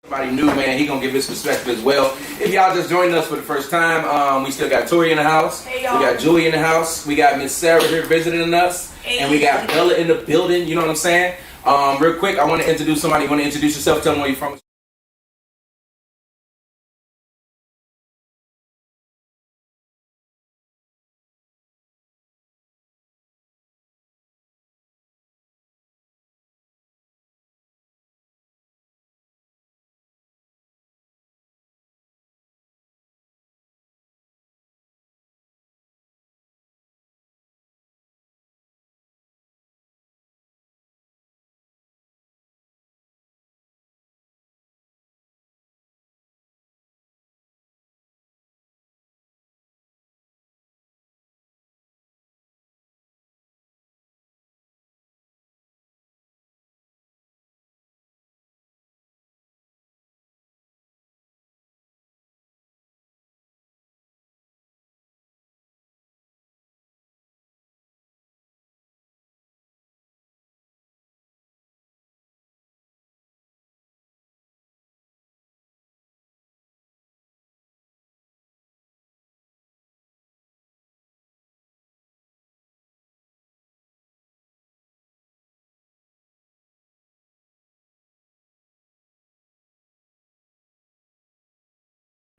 Somebody new, man, he gonna give his perspective as well. If y'all just joining us for the first time, we still got Tori in the house. Hey, we got Julie in the house. We got Miss Sarah here visiting us. Hey. And we got Bella in the building, you know what I'm saying? Real quick, I want to introduce somebody. You want to introduce yourself? Tell them where you're from.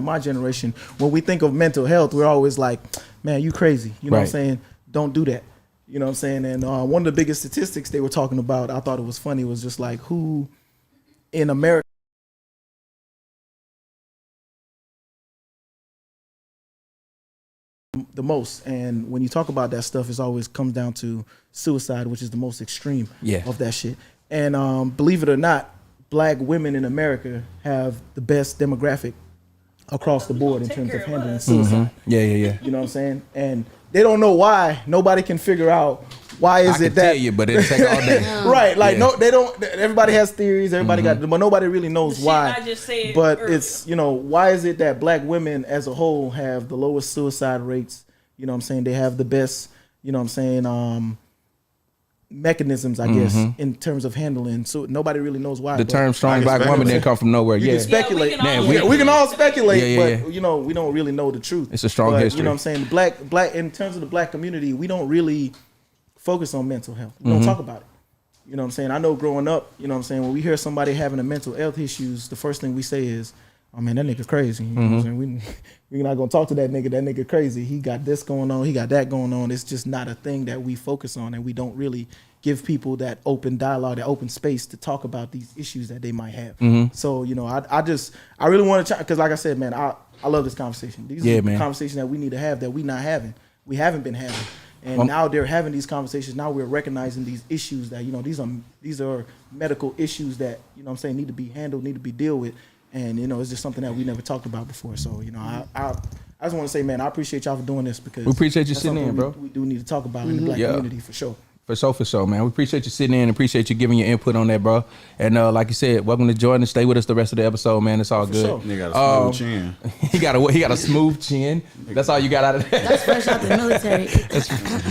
My generation, when we think of mental health, we're always like, man, you crazy. You know what I'm saying? Don't do that. You know what I'm saying? And one of the biggest statistics they were talking about, I thought it was funny, was just like who in America the most. And when you talk about that stuff, it always comes down to suicide, which is the most extreme of that shit. And believe it or not, black women in America have the best demographic across the board in terms of handling suicide. Yeah. You know what I'm saying? And they don't know why. Nobody can figure out why is it that. I tell you, but it'll take all day. Right? Like no, they don't. Everybody has theories. Everybody got, but nobody really knows why. I just said but earlier. it's why is it that black women as a whole have the lowest suicide rates? You know what I'm saying? They have the best. You know what I'm saying? Mechanisms, I guess, in terms of handling. So nobody really knows why. The term "strong black woman" didn't come from nowhere. You can speculate. We can all speculate, but we don't really know the truth. It's a strong history. You know what I'm saying? The black in terms of the black community, we don't really focus on mental health. We don't talk about it. You know what I'm saying? I know growing up, you know what I'm saying, when we hear somebody having a mental health issues, the first thing we say is, oh man, that nigga crazy. You know what I'm saying? We're not gonna talk to that nigga crazy. He got this going on, he got that going on. It's just not a thing that we focus on, and we don't really give people that open dialogue, that open space to talk about these issues that they might have. So, I really want to try, because like I said, man, I love this conversation. These are the conversations that we need to have that we not having. We haven't been having. And now they're having these conversations. Now we're recognizing these issues that, these are medical issues that, need to be handled, need to be dealt with. And, it's just something that we never talked about before. So, I just want to say, man, I appreciate y'all for doing this, because we appreciate you sitting in, bro. We do need to talk about in the black community for sure. For sure, man. We appreciate you sitting in. Appreciate you giving your input on that, bro. And like you said, welcome to Jordan. Stay with us the rest of the episode, man. It's all good. Sure. He got a smooth chin. He got a smooth chin. That's all you got out of that. That's fresh out the military.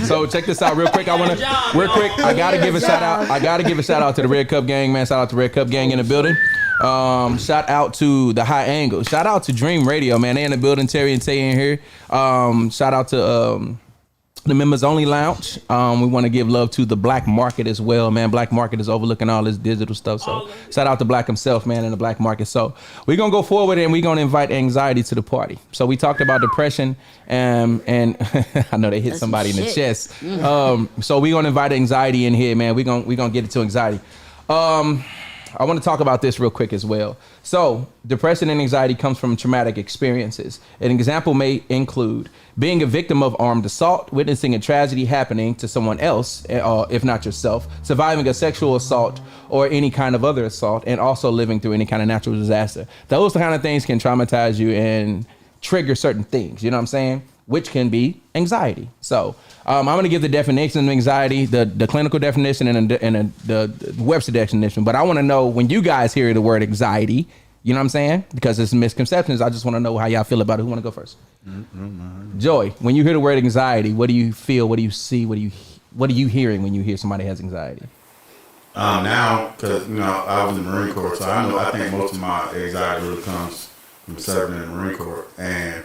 So check this out real quick. I gotta give a shout out. I gotta give a shout out to the Red Cup gang, man. Shout out to Red Cup gang in the building. Shout out to the High Angle. Shout out to Dream Radio, man. They in the building. Terry and Tay in here. Shout out to the Members Only Lounge. We want to give love to the Black Market as well, man. Black Market is overlooking all this digital stuff. So shout out to Black himself, man, and the Black Market. So we're going to go forward and we're going to invite anxiety to the party. So we talked about depression and I know they hit somebody in the chest. So we're going to invite anxiety in here, man. We're going to get into anxiety. I want to talk about this real quick as well. So depression and anxiety comes from traumatic experiences. An example may include being a victim of armed assault, witnessing a tragedy happening to someone else, if not yourself, surviving a sexual assault or any kind of other assault, and also living through any kind of natural disaster. Those kind of things can traumatize you and trigger certain things, you know what I'm saying? Which can be anxiety. So I'm going to give the definition of anxiety, the clinical definition and the Webster definition. But I want to know, when you guys hear the word anxiety, you know what I'm saying? Because it's misconceptions. I just want to know how y'all feel about it. Who want to go first? Joy, when you hear the word anxiety, what do you feel? What do you see? What are you hearing when you hear somebody has anxiety? Now, because I was in the Marine Corps, so I think most of my anxiety really comes from serving in the Marine Corps. And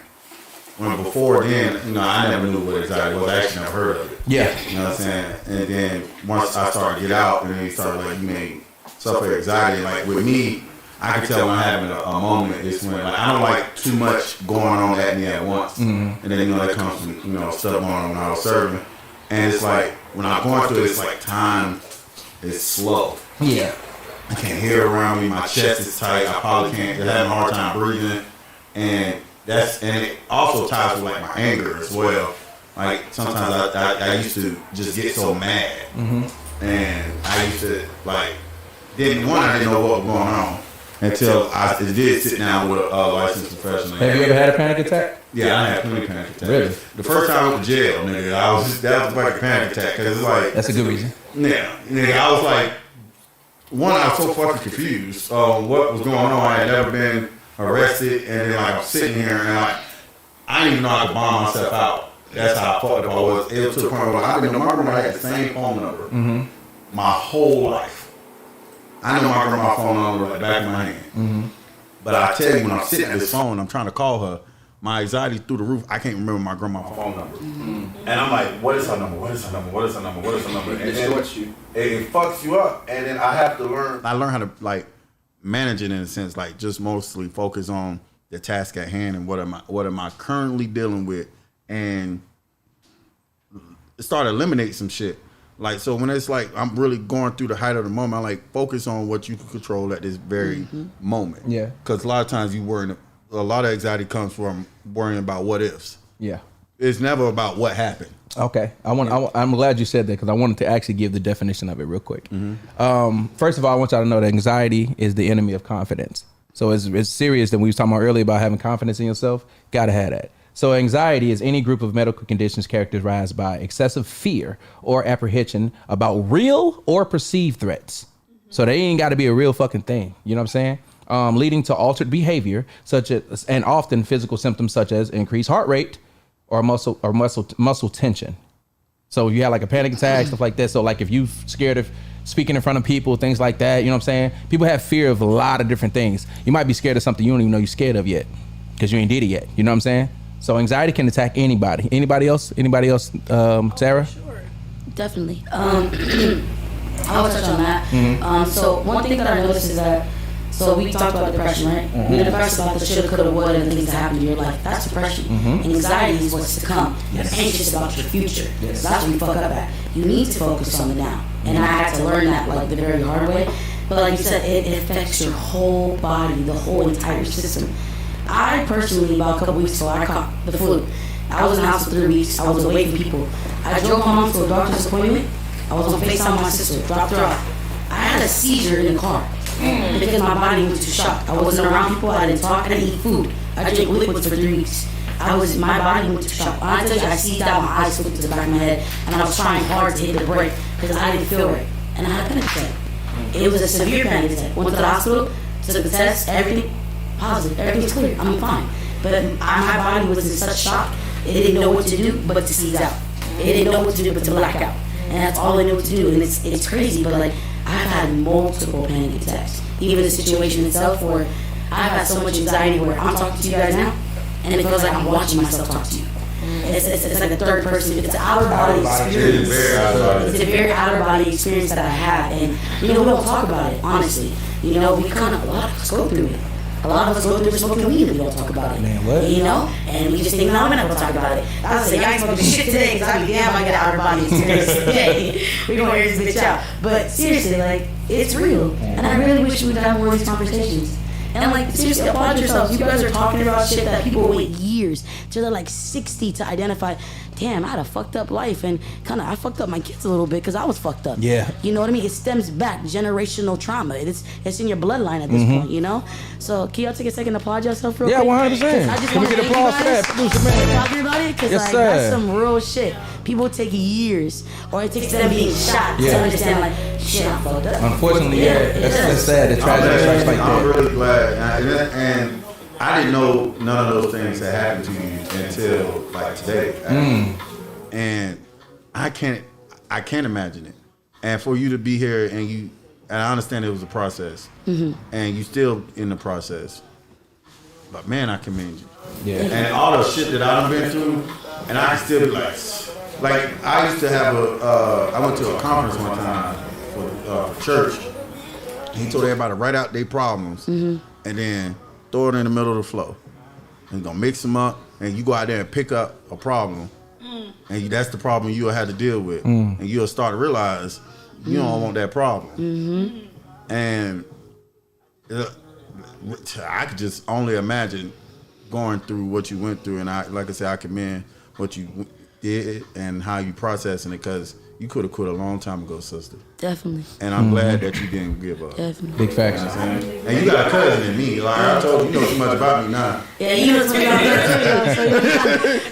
before then, I never knew what anxiety was. I actually never heard of it. Yeah. You know what I'm saying? And then once I started to get out, and then he started like, you may suffer anxiety. Like with me, I can tell when I'm having a moment. It's when I don't like too much going on at me at once. And then that comes from stuff going on when I was serving. And it's like when I'm going through it, it's like time is slow. Yeah. I can't hear around me. My chest is tight. I probably can't. I'm having a hard time breathing. And it also ties with like my anger as well. Like sometimes I used to just get so mad, and I used to I didn't know what was going on until I did sit down with a licensed professional. Have you ever had a panic attack? Yeah, I had plenty of panic attacks. Really? The first time I went to jail, nigga, that was like a panic attack because it's like That's a good reason. Yeah, nigga, I was like, I was so fucking confused on what was going on. I had never been arrested, and then I'm sitting here and I didn't even know how to bomb myself out. That's how fucked up I was. It was to the point where I didn't know my grandma had the same phone number my whole life. I know my grandma's phone number like the back of my hand. But I tell you, when I'm sitting at this phone, I'm trying to call her. My anxiety through the roof. I can't remember my grandma's phone number, and I'm like, "What is her number? What is her number? What is her number? What is her number?" And then it fucks you up, and then I have to learn. I learned how to manage it in a sense, just mostly focus on the task at hand and what am I currently dealing with, and start to eliminate some shit. So when it's I'm really going through the height of the moment, I focus on what you can control at this very moment. Yeah, because a lot of times you worry. A lot of anxiety comes from worrying about what ifs. Yeah, it's never about what happened. Okay, I'm glad you said that because I wanted to actually give the definition of it real quick. First of all, I want y'all to know that anxiety is the enemy of confidence. So it's serious that we was talking about earlier about having confidence in yourself. Gotta have that. So anxiety is any group of medical conditions characterized by excessive fear or apprehension about real or perceived threats. So they ain't got to be a real fucking thing. You know what I'm saying? Leading to altered behavior, and often physical symptoms such as increased heart rate or muscle tension. So if you have a panic attack, stuff like that. So if you scared of speaking in front of people, things like that, you know what I'm saying? People have fear of a lot of different things. You might be scared of something you don't even know you're scared of yet because you ain't did it yet. You know what I'm saying? So anxiety can attack anybody. Anybody else? Sarah? Sure. Definitely. I'll touch on that. So one thing that I noticed is that we talked about depression, right? You're depressed about the shoulda, coulda, woulda, and things that happen in your life. That's depression. Anxiety is what's to come. You're anxious about your future. That's what you fuck up at. You need to focus on the now. And I had to learn that the very hard way. But like you said, it affects your whole body, the whole entire system. I personally, about a couple weeks ago, I caught the flu. I was in the house for 3 weeks. I was away from people. I drove home to a doctor's appointment. I was on FaceTime with my sister, dropped her off. I had a seizure in the car. Because my body was too shocked. I wasn't around people, I didn't talk, I didn't eat food. I drank liquids for 3 weeks. My body was too shocked. When I tell you, I seized out, my eyes flipped to the back of my head, and I was trying hard to hit the brake because I didn't feel right. And I had a panic attack. It was a severe panic attack. Went to the hospital, took the test, everything positive, everything's clear, I'm fine. But my body was in such shock, it didn't know what to do but to seize out. It didn't know what to do but to black out. And that's all I knew what to do. And it's crazy, but I've had multiple panic attacks. Even the situation itself where I've had so much anxiety where I'm talking to you guys now, and it feels like I'm watching myself talk to you. It's like a third person. It's an outer body experience. It's a very outer body experience that I have, and we don't talk about it. Honestly, we a lot of us go through it. A lot of us go through smoking weed and we don't talk about it. Man, what? And we just think, no, we're not gonna talk about it. I was like, I ain't smoking shit today because I'd be damn if I get an outer body experience today. We're gonna air this bitch out. But seriously, it's real. And I really wish we'd have more of these conversations. And seriously, applaud yourselves. You guys are talking about shit that people wait years till they're 60 to identify. Damn, I had a fucked up life, and I fucked up my kids a little bit because I was fucked up. Yeah. You know what I mean? It stems back, generational trauma. It's in your bloodline at this point, So can y'all take a second to applaud yourself real quick? Yeah, 100%. Can we get applause for that? Applaud everybody, because that's some real shit. People take years, or it takes them being shot to understand, shit, I fucked up. Unfortunately, that's sad. The tragedy strikes like that. I'm really glad, and I didn't know none of those things had happened to you until today, and I can't imagine it. And for you to be here and and I understand it was a process, and you still in the process. But man, I commend you. Yeah. And all the shit that I've been through, and I can still be like I used to have I went to a conference one time for church. He told everybody to write out their problems and then throw it in the middle of the flow. And gonna mix them up, and you go out there and pick up a problem, and that's the problem you'll have to deal with, and you'll start to realize you don't want that problem. And I could just only imagine going through what you went through, and like I said, I commend what you did and how you processing it, because you could have quit a long time ago, sister. Definitely. And I'm glad that you didn't give up. Definitely. Big facts. You know what I'm saying? And you got a cousin in me. Like I told you, you know too much about me now. Yeah, you know something about that too, yo. So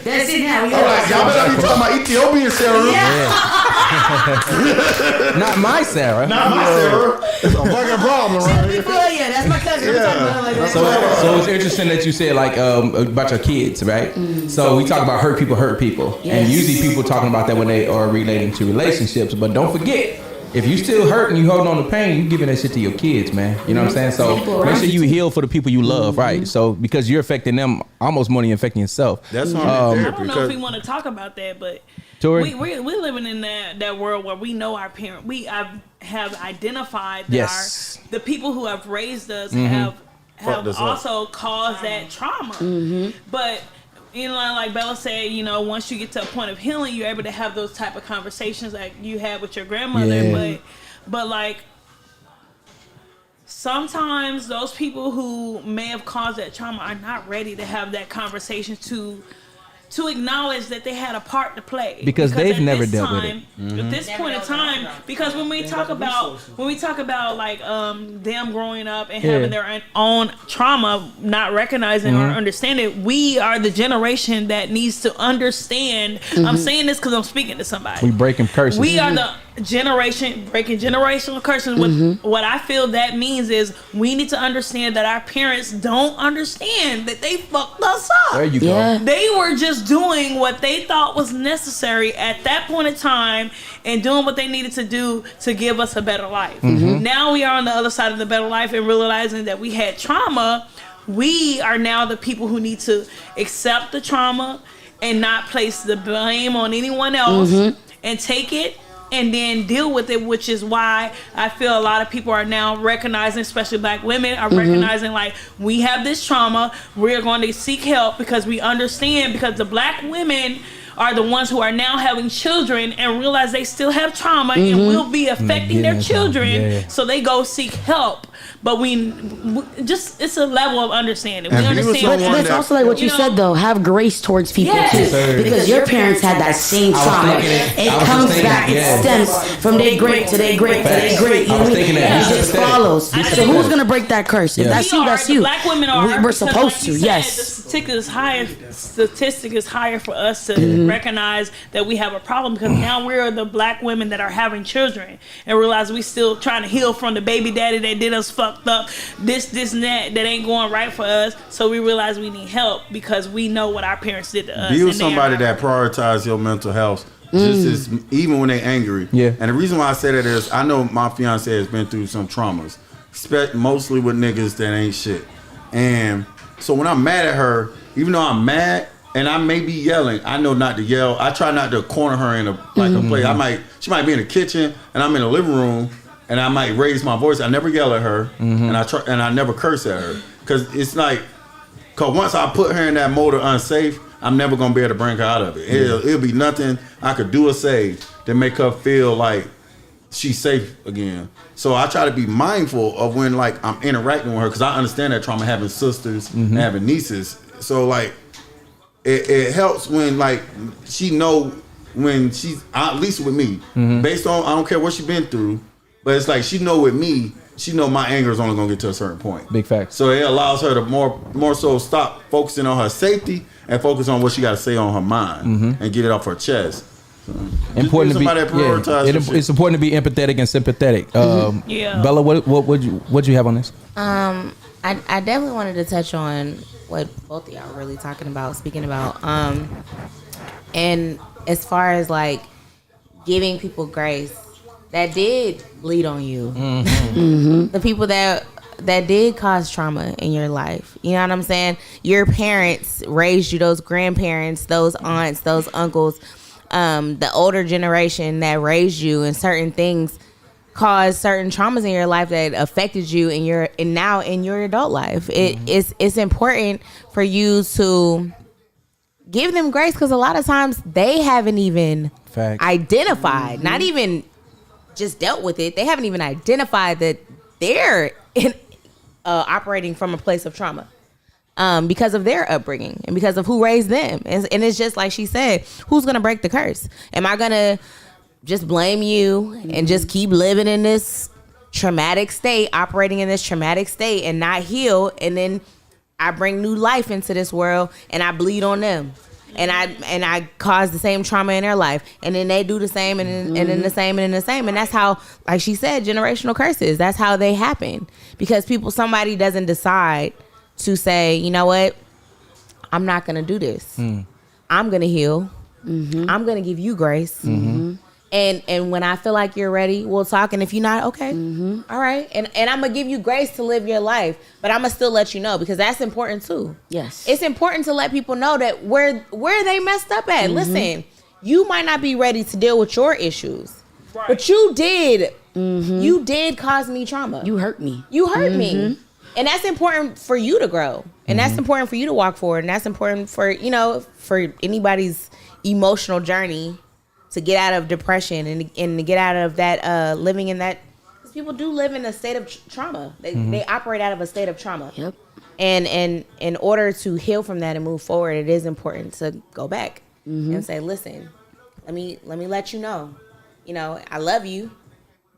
that's it now. All right, y'all better be talking about Ethiopian Sarah. Not my Sarah. Not my Sarah. It's a fucking problem, right? Yeah, that's my cousin. I'm talking about like that. So it's interesting that you said like about your kids, right? So we talk about hurt people, and usually people talking about that when they are relating to relationships. But don't forget, if you still hurt and you holding on to pain, you giving that shit to your kids, man. You know what I'm saying? So make sure you heal for the people you love, right? So because you're affecting them almost more than you're affecting yourself. That's why I'm in therapy. I don't know if we want to talk about that, but Tori? we living in that world where we know our parents. We have identified that the people who have raised us have also caused that trauma. But you know, like Bella said, you know, once you get to a point of healing, you're able to have those type of conversations like you had with your grandmother. But like sometimes those people who may have caused that trauma are not ready to have that conversation to acknowledge that they had a part to play, because they've never dealt with it. At this point in time, because when we talk about like them growing up and having their own trauma, not recognizing or understanding, we are the generation that needs to understand. I'm saying this because I'm speaking to somebody. We breaking curses. We are the generation breaking generational curses. What I feel that means is we need to understand that our parents don't understand that they fucked us up. There you go. They were just doing what they thought was necessary at that point in time and doing what they needed to do to give us a better life. Now we are on the other side of the better life and realizing that we had trauma. We are now the people who need to accept the trauma and not place the blame on anyone else and take it and then deal with it, which is why I feel a lot of people are now recognizing, especially black women, are recognizing like, we have this trauma, we're going to seek help because we understand, because the black women are the ones who are now having children and realize they still have trauma and will be affecting their children, so they go seek help. But we just, it's a level of understanding. We understand. But it's also like what you said though, have grace towards people too, because your parents had that same trauma. It comes back, it stems from their great to their great to their great. You know what I mean? It just follows. So who's gonna break that curse? If that's you, that's you. Black women are. We're supposed to. Yes. The statistic is higher for us to recognize that we have a problem, because now we're the black women that are having children and realize we still trying to heal from the baby daddy that did us fucked up, this and that ain't going right for us. So we realize we need help because we know what our parents did to us. Be with somebody that prioritizes your mental health, just as even when they're angry. And the reason why I say that is I know my fiance has been through some traumas, mostly with niggas that ain't shit. And so when I'm mad at her, even though I'm mad and I may be yelling, I know not to yell. I try not to corner her in a place. She might be in the kitchen and I'm in the living room and I might raise my voice. I never yell at her and I never curse at her, because it's like, cause once I put her in that mode of unsafe, I'm never gonna be able to bring her out of it. It'll be nothing I could do or say to make her feel like she's safe again. So I try to be mindful of when like I'm interacting with her, because I understand that trauma, having sisters and having nieces. So like it helps when like she know when she's, at least with me, based on, I don't care what she's been through, but it's like she know with me, she know my anger is only gonna get to a certain point. Big fact. So it allows her to more so stop focusing on her safety and focus on what she got to say on her mind and get it off her chest. Important to be. It's important to be empathetic and sympathetic. Bella, what you have on this? I definitely wanted to touch on what both of y'all are really speaking about. And as far as like giving people grace, that did bleed on you. Mm-hmm. The people that did cause trauma in your life. You know what I'm saying? Your parents raised you, those grandparents, those aunts, those uncles, the older generation that raised you, and certain things caused certain traumas in your life that affected you now in your adult life. It's important for you to give them grace, because a lot of times they haven't even identified, not even just dealt with it. They haven't even identified that they're operating from a place of trauma because of their upbringing and because of who raised them. And it's just like she said, who's going to break the curse? Am I going to just blame you and just keep living in this traumatic state, operating in this traumatic state and not heal? And then I bring new life into this world and I bleed on them. And I cause the same trauma in their life, and then they do the same, and then the same, and then the same, and that's how, like she said, generational curses. That's how they happen, because somebody doesn't decide to say, you know what, I'm not gonna do this. I'm gonna heal. I'm gonna give you grace. And when I feel like you're ready, we'll talk. And if you're not, okay, all right. And I'm gonna give you grace to live your life, but I'm gonna still let you know, because that's important too. Yes, it's important to let people know that where they messed up at. Listen, you might not be ready to deal with your issues, but you did. You did cause me trauma. You hurt me. You hurt me, and that's important for you to grow, and that's important for you to walk forward, and that's important for for anybody's emotional journey, to get out of depression and to get out of that living in that, because people do live in a state of trauma. They operate out of a state of trauma. Yep. And in order to heal from that and move forward, it is important to go back and say, listen, let me let you know, I love you,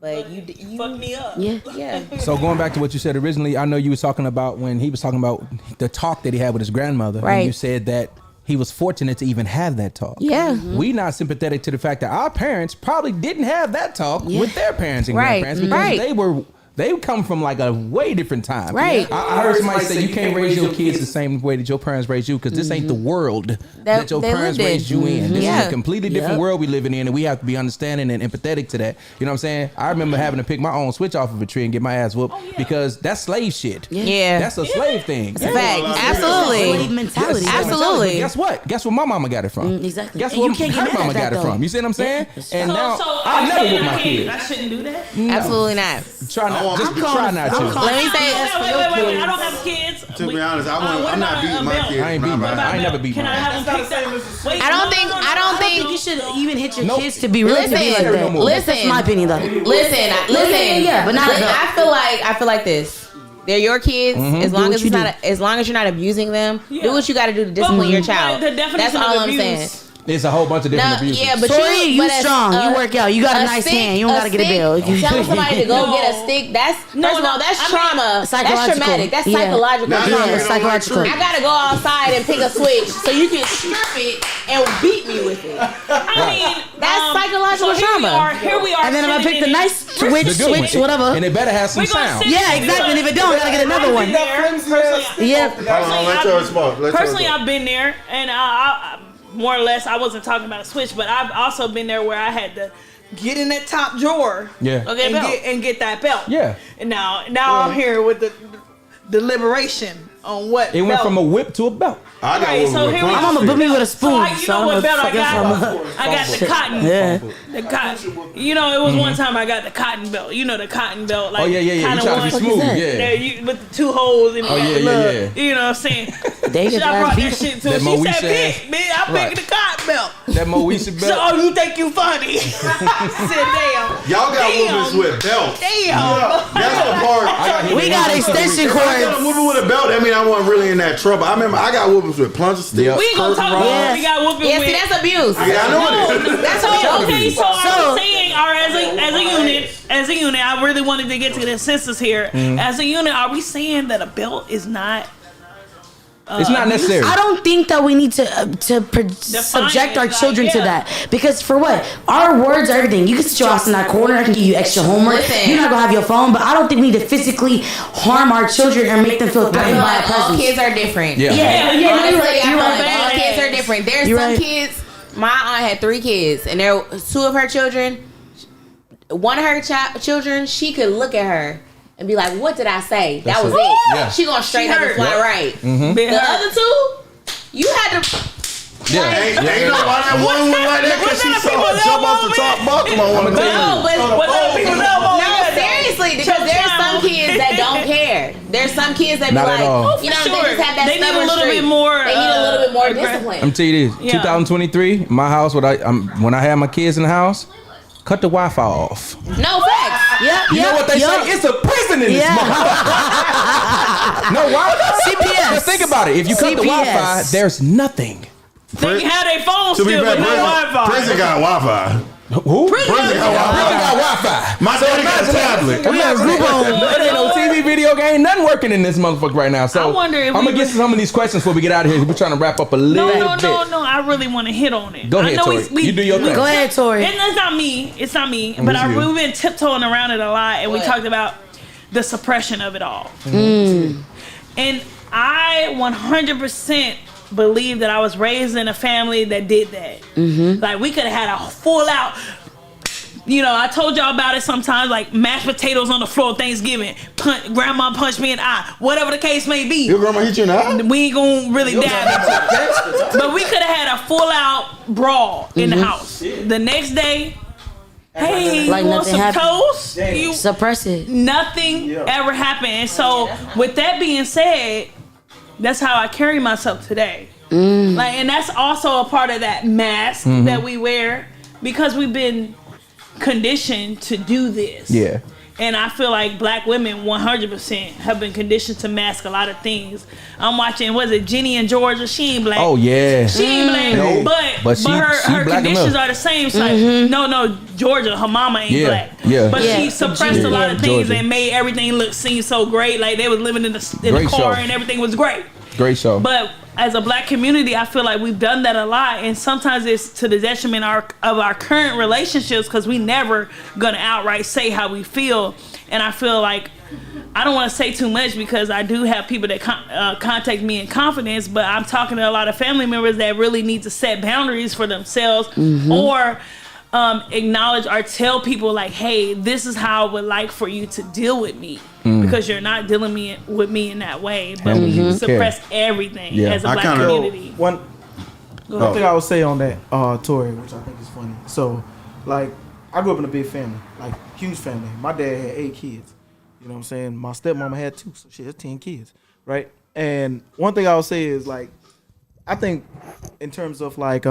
but you fuck me up. Yeah. So going back to what you said originally, I know you was talking about when he was talking about the talk that he had with his grandmother. Right. And you said that he was fortunate to even have that talk. Yeah. We not sympathetic to the fact that our parents probably didn't have that talk with their parents and grandparents, because they come from like a way different time. Right. I heard somebody say you can't raise your kids the same way that your parents raised you, because this ain't the world that your parents raised you in. This is a completely different world we living in, and we have to be understanding and empathetic to that. You know what I'm saying? I remember having to pick my own switch off of a tree and get my ass whooped because that's slave shit. Yeah. That's a slave thing. It's a fact. Absolutely. Slave mentality. Yes, Absolutely. But guess what? Guess where my mama got it from? Exactly. Guess And where you can't get her mad mama at that, got it though. from? You see what I'm saying? And So now I I never whip my I kids. shouldn't do that. Absolutely not. Try not. Just try not to. Let me say, Wait. I don't have kids. To be honest, what I'm not about beating a my belt? kids. I ain't beating when I'm mine. I ain't out. never beat Can I mine. have them pick that? Wait, I don't think you should even hit your Nope. kids to be real to be like Listen, that. listen. That's my opinion, though. Listen. Yeah, but not I feel like this. They're your kids. As long as what you as long as you're not abusing them, Yeah. do what you got to do to discipline your child. The definition That's all of I'm abuse. saying. It's a whole bunch of different abuses. Yeah, but Tori, you but strong. You work out. You got a nice hand. You don't gotta get a bill. Telling somebody to go get a stick, that's first of all, that's trauma. That's Psychological. traumatic. That's Yeah. psychological Now you trauma. don't Yeah, psychological. like I gotta go outside and pick a switch so you can strip it and beat me with it. I mean, That's psychological so trauma. Here we are. And then I'm gonna pick the nice The switch, good one. whatever. And it better have some We're gonna sound. sit- Yeah, exactly. And if it don't, I gotta get another one. Yeah. Hold on, let yours smoke. Personally, I've been there, and I more or less, I wasn't talking about a switch, but I've also been there where I had to get in that top drawer, Yeah. and get that belt. Yeah. And now I'm here with the liberation on what It went belt. from a whip to a belt. I got Right, one so with here we punch I'm gonna stick. put me with a So spoon. you know what belt I got? I got the cotton. Yeah. The cotton. You know, it was one time I got the cotton belt. You know the cotton belt, like Oh yeah. You kinda try to be one smooth. that? Yeah. that you, with the two holes in Oh the yeah. You know what I'm saying? They Shit, get I brought that that. shit to That her. She Moesha said, ass. "Pick, man, I'm Right. picking the cotton belt." That Moesha So, belt. oh, you think you funny? I said, "Damn, Y'all got Damn. whoopings with belts. damn." That's the part. We got extension If I got a cords. whooping with a belt, that mean I wasn't really in that trouble. I remember I got whoopings with plunger sticks. Yep. We ain't gonna talk about Yeah. what we got whooping Yeah, with. see, that's abuse. Yeah, I know it is. That's So, abuse. okay, so are So- we saying, or as a unit, I really wanted to get to the census here. As a unit, are we saying that a belt is not? It's not necessary. I don't think that we need to subject our it, children like, to yeah. that, because for what? Our words are everything. You can sit your ass in that corner. I can give you extra homework. Listen. You're not gonna have your phone, but I don't think we need to physically harm our children or make them feel I threatened feel by a like all presence. kids are different. Yeah. Yeah, Yeah, you're Honestly, right. I You're feel like right. all kids are different. There's You're some right. kids. My aunt had 3 kids, and there 2 of her children one of her children, she could look at her and be like, "What did I say? That was it. it." Yeah. She gonna straighten up and fly right. Mm-hmm. The other two, you had to. Yeah. Ain't nobody that one went like that because she saw her jump off the top bottom on one of them. No, but no, seriously, because there's some kids that don't care. There's some kids that be Not like, at all. you know, For they just have that They need a stubborn little streak. bit more. They need a little bit more aggressive. discipline. I'm tell you this. Yeah. 2023, my house. When I had my kids in the house, cut the Wi-Fi off. No facts. Yep. You know what they say? It's a prison in this motherfucker. No, why? CPS. Just think about it. If you cut the CPS. Wi-Fi, there's nothing. They can have their phone To be still, fair, but no Wi-Fi. prison got Wi-Fi. Who? Prison got Prison got Wi-Fi. My daddy got a tablet. There ain't no TV, video game, nothing working in this motherfucker right now. So I wonder if I'm we gonna get to some of these questions before we get out of here. We're trying to wrap up a little bit. No. I really want to hit on it. Go I ahead, know Tori. You do your thing. Go ahead, Tori. And it's not me. It's not me. But we've been tiptoeing around it a lot, and we talked about the suppression of it all. And I 100% believe that I was raised in a family that did that. Like, we could have had a full out. You know, I told y'all about it sometimes, like mashed potatoes on the floor Thanksgiving. Grandma punched me in the eye. Whatever the case may be. Your grandma hit you in the eye? We ain't gonna really dive into it. But we could have had a full out brawl in the house. The next day, hey, Like you want nothing some happened. toast? Suppress it. Nothing ever happened. And so, with that being said, that's how I carry myself today. Like, and that's also a part of that mask that we wear because we've been conditioned to do this. Yeah. And I feel like black women 100% have been conditioned to mask a lot of things. I'm watching, was it Jenny in Georgia? She ain't black. Oh yeah. She ain't black, No, but she her black conditions enough. are the same. So no, Georgia, her mama ain't Yeah, black. yeah. But Yeah. she suppressed a lot of things Georgia. and made everything seem so great. Like they was living in the Great car show. and everything was great. Great show. But as a black community, I feel like we've done that a lot, and sometimes it's to the detriment of our current relationships because we never gonna outright say how we feel. And I feel like I don't want to say too much because I do have people that contact me in confidence, but I'm talking to a lot of family members that really need to set boundaries for themselves or acknowledge or tell people like, hey, this is how I would like for you to deal with me because you're not dealing with me in that way, but we suppress everything as a I black kinda- community. One thing I would say on that, Tori, which I think is funny. So, like, I grew up in a big family, like huge family. My dad had 8 kids. You know what I'm saying? My stepmama had 2, so shit, that's 10 kids, right? And one thing I would say is like, I think in terms of like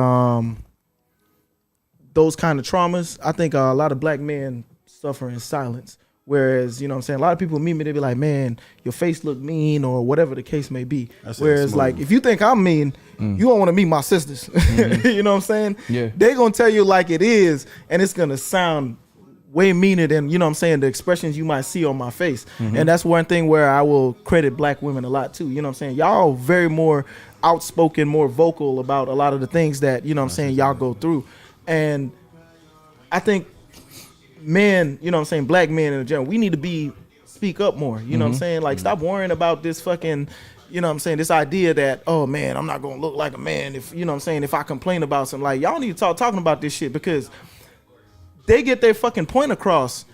those kind of traumas, I think a lot of black men suffer in silence. Whereas, you know what I'm saying, a lot of people meet me, they be like, man, your face look mean or whatever the case may be. That's Whereas, like, if you think I'm mean, you don't want to meet my sisters. You know what I'm saying? Yeah. They going to tell you like it is, and it's going to sound way meaner than, you know what I'm saying, the expressions you might see on my face. And that's one thing where I will credit black women a lot too. You know what I'm saying? Y'all very more outspoken, more vocal about a lot of the things that, you know what I'm saying, y'all go through. And I think men, you know what I'm saying, black men in general, we need to speak up more. You know what I'm saying? Like, stop worrying about this fucking, you know what I'm saying, this idea that, oh man, I'm not gonna look like a man if, you know what I'm saying, if I complain about something. Like, y'all need to talking about this shit because they get their fucking point across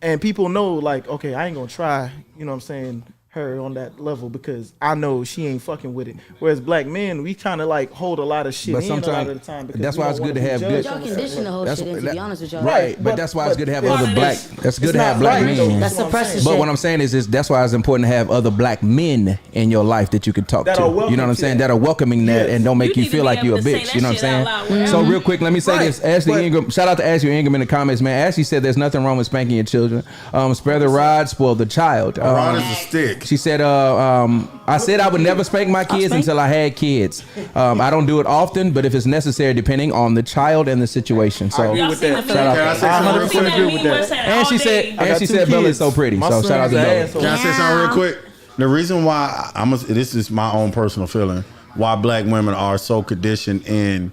and people know like, okay, I ain't gonna try, you know what I'm saying, her on that level because I know she ain't fucking with it. Whereas black men, we kind of like hold a lot of shit But in a lot sometimes- of the time because that's we why don't it's wanna good to be have judged good- Y'all on a certain condition the level. whole shit in, to be honest with y'all. Right, but that's why it's good to have other black. That's good to have black men. That's suppressing But shit. what I'm saying is that's why it's important to have other black men in your life that you can talk That to. are You know what I'm welcoming saying? to That are welcoming that Yes. and don't make you need to feel be like you a able to say bitch. that You know what I'm shit out saying? loud wherever. So real quick, let me say Right. this. Ashley But- Ingram, shout out to Ashley Ingram in the comments, man. Ashley said there's nothing wrong with spanking your children. Spare the rod, spoil the child. Rod is a stick. She said, I said I would never spank my kids until I had kids. I don't do it often, but if it's necessary, depending on the child and the situation. So, Y'all with seen that. the Shout out. Can I say I something 100% real quick? agree with that. And she said, I got 2 Bella is kids. so pretty. My So son shout out to is an Bella. asshole. Can I say something real quick? The reason why this is my own personal feeling, why black women are so conditioned in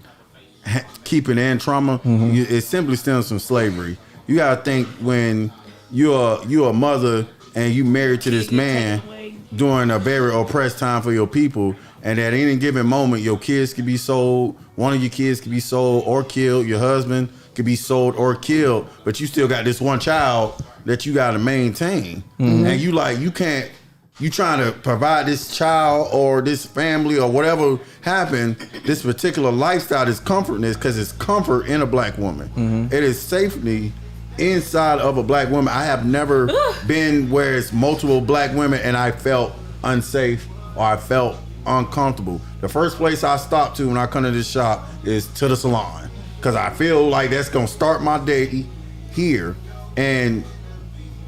keeping in trauma, it simply stems from slavery. You gotta think when you're a mother and you married to this man during a very oppressed time for your people, And at any given moment, your kids could be sold. One of your kids could be sold or killed. Your husband could be sold or killed. But you still got this one child that you got to maintain. And you can't. You trying to provide this child or this family or whatever happened. This particular lifestyle is comfortness because it's comfort in a black woman. It is safety inside of a black woman. I have never been where it's multiple black women and I felt unsafe or I felt uncomfortable. The first place I stop to when I come to this shop is to the salon because I feel like that's gonna start my day here. And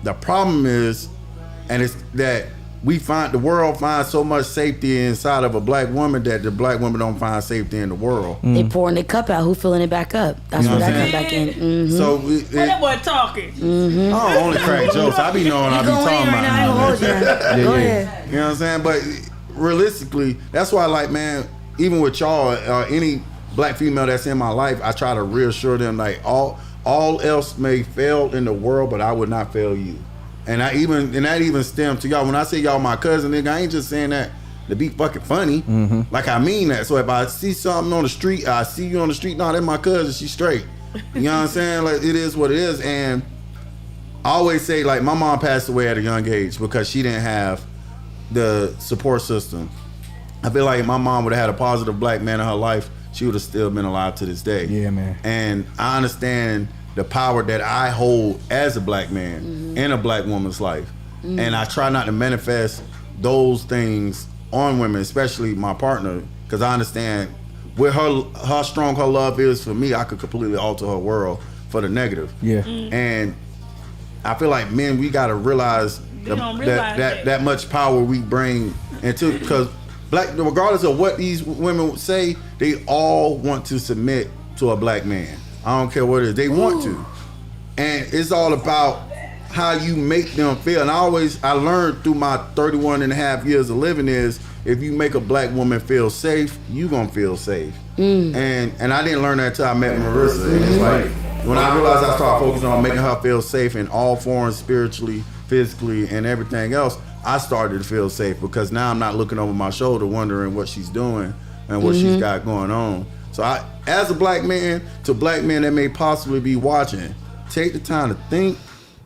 the problem is, and it's that the world finds so much safety inside of a black woman that the black woman don't find safety in the world. They pouring their cup out. Who filling it back up? That's where that comes back in. So that boy talking. I don't only crack jokes. I be knowing I be talking about. Right now, go ahead. You know what I'm saying? But realistically, that's why, like, man, even with y'all, any black female that's in my life, I try to reassure them like all else may fail in the world, but I would not fail you. And that even stems to y'all. When I say y'all my cousin, nigga, I ain't just saying that to be fucking funny. Like, I mean that. So if I see something on the street, I see you on the street, no, that's my cousin, she's straight. You know what I'm saying? Like, it is what it is. And I always say, like, my mom passed away at a young age because she didn't have the support system. I feel like if my mom would have had a positive black man in her life, she would have still been alive to this day. Yeah, man. And I understand the power that I hold as a black man in a black woman's life. And I try not to manifest those things on women, especially my partner, because I understand with how strong her love is for me, I could completely alter her world for the negative. Yeah. And I feel like men, we got to realize that much power we bring into, because regardless of what these women say, they all want to submit to a black man. I don't care what it is. They want to. And it's all about how you make them feel. And I learned through my 31 and a half years of living is, if you make a black woman feel safe, you gonna feel safe. And I didn't learn that until I met Marissa. And it's like, when I realized I started focusing on making her feel safe in all forms, spiritually, physically, and everything else, I started to feel safe because now I'm not looking over my shoulder wondering what she's doing and what she's got going on. So as a black man, to black men that may possibly be watching, take the time to think,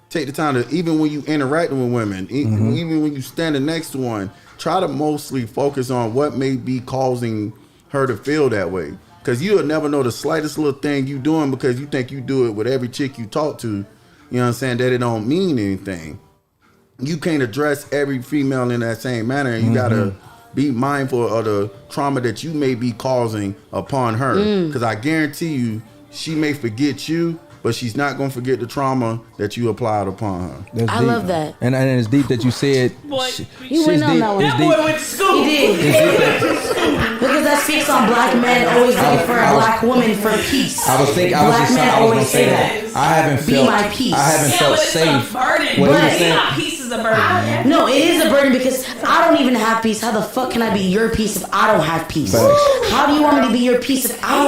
take the time to, even when you interacting with women, even when you standing next to one, try to mostly focus on what may be causing her to feel that way. Because you'll never know the slightest little thing you doing because you think you do it with every chick you talk to, you know what I'm saying, that it don't mean anything. You can't address every female in that same manner, and you gotta be mindful of the trauma that you may be causing upon her. Because I guarantee you, she may forget you, but she's not gonna forget the trauma that you applied upon her. That's I deep. love that. And it's deep that you said. Boy, he went on that one. That boy went to school. He did. Because that speaks on black men always looking for a black woman for peace. I was thinking. Black men I was gonna always say say that. I haven't felt. Be my peace. I haven't Yeah, felt but it's safe. a burden. What he was But saying. not peace is a burden. No, it is a burden because I don't even have peace. How the fuck can I be your peace if I don't have peace? Facts. How do you want me to be your peace if I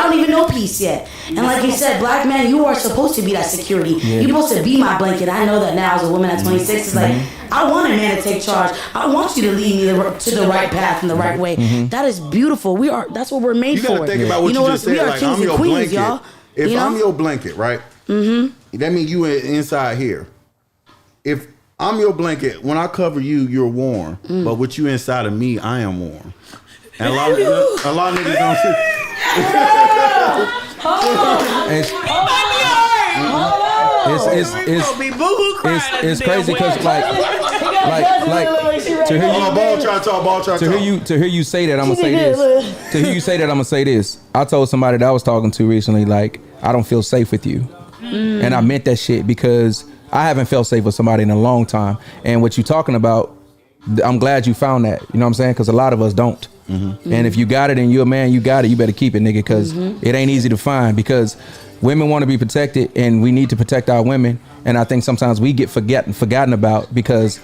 don't even know peace yet? And like you said, black man, you are supposed to be that security. You're supposed to be my blanket. I know that now as a woman at 26. It's like, I want a man to take charge. I want you to lead me to the right path and the right way. That is beautiful. That's what we're made for. You gotta think about what you just said. We are Like, kings I'm and your queens, blanket. y'all. If I'm your blanket, right? That means you inside here. If I'm your blanket, when I cover you, you're warm. But with you inside of me, I am warm. And a lot of niggas don't see. It's crazy because like to hear you say that, I'm gonna say this. To hear you say that, I'm gonna say this. I told somebody that I was talking to recently, like, I don't feel safe with you, and I meant that shit because I haven't felt safe with somebody in a long time. And what you talking about, I'm glad you found that. You know what I'm saying? Because a lot of us don't. And if you got it and you're a man, you got it. You better keep it, nigga, because it ain't easy to find. Because women want to be protected, and we need to protect our women. And I think sometimes we get forgotten about because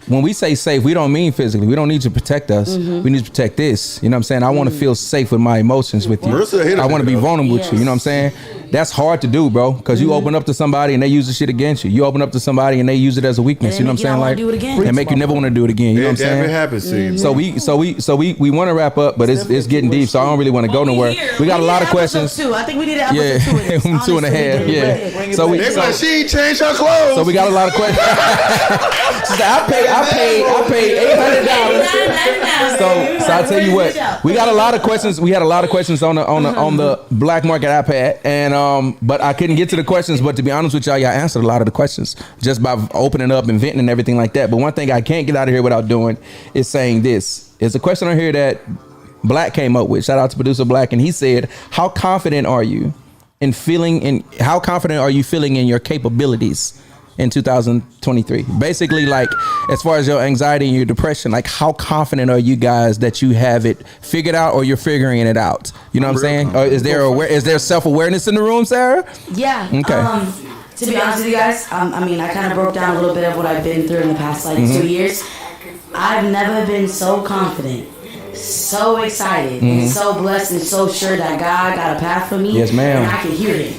when we say safe, we don't mean physically. We don't need you to protect us. We need to protect this. You know what I'm saying? I want to feel safe with my emotions with you. I want to be vulnerable with you. You know what I'm saying? That's hard to do, bro. Because you open up to somebody and they use the shit against you. You open up to somebody and they use it as a weakness. You know what I'm saying? Like, and make you never want to do it again. You know what I'm saying? It happens to you. So we want to wrap up, but it's getting deep. So I don't really want to go nowhere. We got a lot of questions. I think we need an episode 2. Yeah, 2.5. Yeah. So she ain't changed her clothes. So we got a lot of questions. I paid $800. So I tell you what, we got a lot of questions. We had a lot of questions on the black market iPad, and but I couldn't get to the questions. But to be honest with y'all answered a lot of the questions just by opening up and venting and everything like that. But one thing I can't get out of here without doing is saying this. It's a question on here that Black came up with. Shout out to producer Black, and he said, "How confident are you in feeling in your capabilities in 2023?" Basically, like, as far as your anxiety and your depression, like, how confident are you guys that you have it figured out, or you're figuring it out? You know what I'm saying? Or is there self-awareness in the room, Sarah? Yeah. Okay. To be honest with you guys, I mean, I kind of broke down a little bit of what I've been through in the past 2 years. I've never been so confident, so excited, and so blessed and so sure that God got a path for me. Yes, ma'am. And I can hear Him.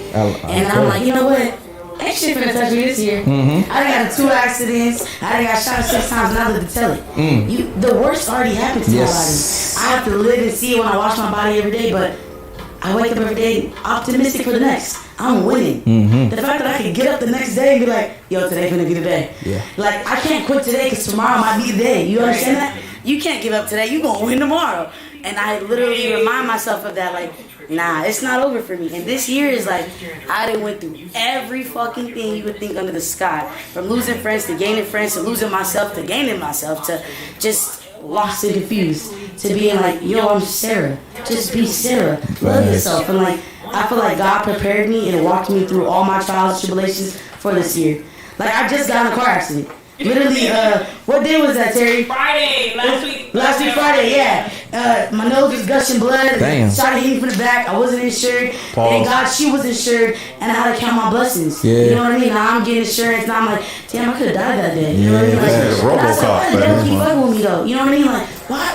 And I'm like, you know what? Ain't shit finna touch me this year. I done got 2 accidents. I done got shot 6 times, and I live to tell it. The worst already happened to my body. I have to live and see it when I wash my body every day, but I wake up every day optimistic for the next. I'm winning. The fact that I can get up the next day and be like, yo, today finna be the day. Yeah. Like, I can't quit today because tomorrow might be the day. You understand that? You can't give up today. You gonna win tomorrow. And I literally remind myself of that, like, nah, it's not over for me. And this year is like, I done went through every fucking thing you would think under the sky. From losing friends to gaining friends, to losing myself to gaining myself, to just lost and confused, to being like, yo, I'm Sarah. Just be Sarah. Love yourself. And like, I feel like God prepared me and walked me through all my trials and tribulations for this year. Like, I just got in a car accident. Literally, what day was that, Terry? Friday, last week. Last week Friday, yeah. My nose was gushing blood. Damn. Shot hit me from the back. I wasn't insured. Thank God she was insured, and I had to count my blessings. Yeah. You know what I mean? Now I'm getting insurance. Now I'm like, damn, I could have died that day. You know what I mean? Like, Yeah, I said, why RoboCop, the devil man. keep fucking with me though? You know what I mean? Like,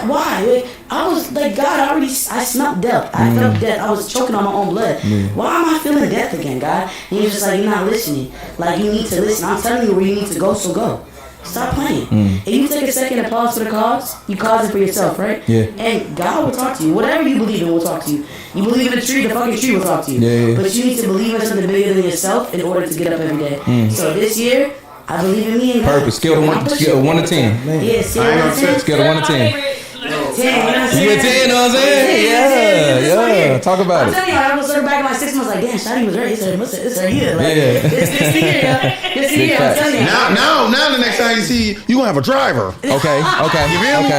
why? Like, I was like, God, I smelled death. I felt death. I was choking on my own blood. Why am I feeling death again, God? And He was just like, you're not listening. Like, you need to listen. I'm telling you where you need to go, so go. Stop playing. If you take a second and pause for the cause, you cause it for yourself, right? Yeah. And God will talk to you. Whatever you believe in will talk to you. You believe in a tree, the fucking tree will talk to you. Yeah. But you need to believe in something bigger than yourself in order to get up every day. So this year, I believe in me and God. Purpose. Scale of 1 to 10. Yeah, Scale of 1 to 10. 10, you know what I'm saying? You get 10, you know what I'm saying? Yeah. Talk about I'm it. telling you, I was looking back in my 6 months like, damn, Shotty was right. It's her year. Like, Yeah. It's the year, yo. It's the year, I'm telling you. Now the next time you see you gonna have a driver. Okay. You feel me?